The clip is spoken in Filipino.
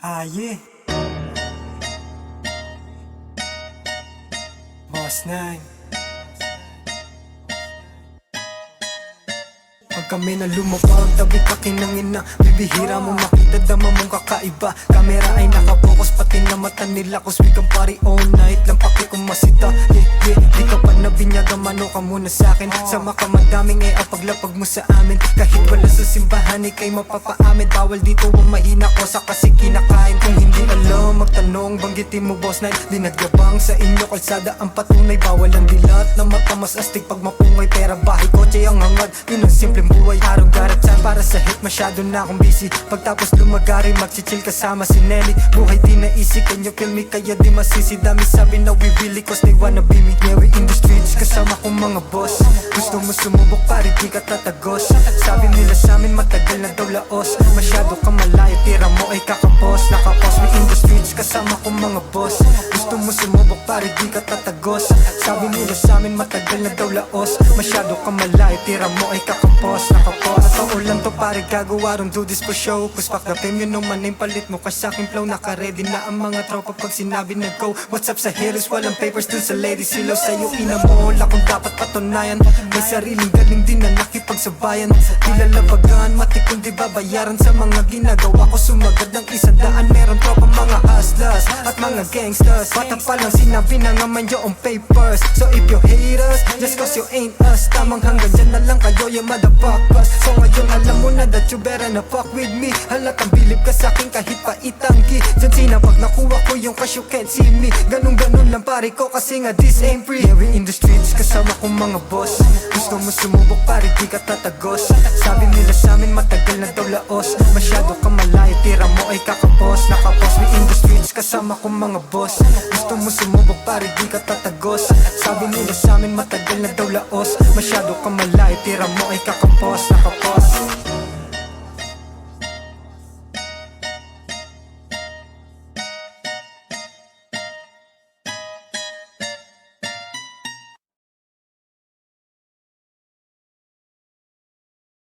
Yeah. Boss 9. Pag kami na lumabang, tabi ka kinangina. Bibihira mo makita, dama mong kakaiba. Kamera ay nakapokus, pati na mata nila. Cause we can party all night, lang paki kung masita. Yeah, di ka pa nabinyaga, mano ka muna sa'kin. Sama ka madaming ang paglapag mo sa amin. Kahit wala sa simbahan, ikay mapapaamin. Bawal dito ang mahina ko sa kasi kinakain. Kung hindi alam, magtanong, banggitin mo boss 9. Di nagyabang sa inyo, kalsada ang patunay. Bawal ang dilat na mata mas astig. Pag mapungay pera, bahay, kotse ang hangad. Yun ang simpleng buhay, araw garapsan. Para sa hit, masyado na akong busy. Pagtapos lumagari, magchichill kasama si Nelly. Buhay di naisip, can you feel me? Kaya di masisi. Dami sabi na we really cause they wanna be me. Yeah, we in the streets, kasama kong mga boss. Gusto mo sumubok, pare di ka tatagos. Sabi nila sa amin, matagal na daw laos. Masyado ka malayo, tira mo ay kakapos. Nakapos, we in the streets, kasama kong mga boss. Gusto mo sumubok, pare di ka tatagos. Sabi nila sa amin, matagal na daw laos. Masyado ka malayo, tira mo ay kakapos. Nakapos, totoo lang to pare, gagawa ron, do this for show. Cause fuck the fame, yun naman yung palit mo. Kasi aking flow, naka-ready na ang mga tropa pag sinabi na go. What's up sa haters, walang papers dun sa ladies. Silaw sa'yo, ina mo, wala kung dapat patunayan. May sariling galing din na nakipagsabayan. Di lalabagan, mati kundi babayaran. Sa mga ginagawa ko, sumagad ng 100. Meron tropa mga hustlers at mga gangsters. Bata pa lang sinabi na naman yung papers. So if you hate us, just cause you ain't us. Tamang hanggang dyan na lang kayo yung motherfuckers. So ngayon alam mo na that you better na fuck with me. Halatang bilib ka sa'kin kahit pa itanggi. Dyan sinapag nakuha ko yung cash, you can't see me. Ganun lang pare ko kasi nga this ain't free. Yeah, we in the streets, kasama kong mga boss. Gusto mo sumubok pare di ka tatagos. Sabi nila sa amin matagal na daw laos. Masyado ka malayo, tira mo ay kakapos. Nakapos, we in the streets, kasama kong mga boss. Gusto mo sumubok pare di ka tatagos. Sabi nila sa amin matagal na daw laos. Masyado ka malayo, tira mo ay kakapos. Nakapos.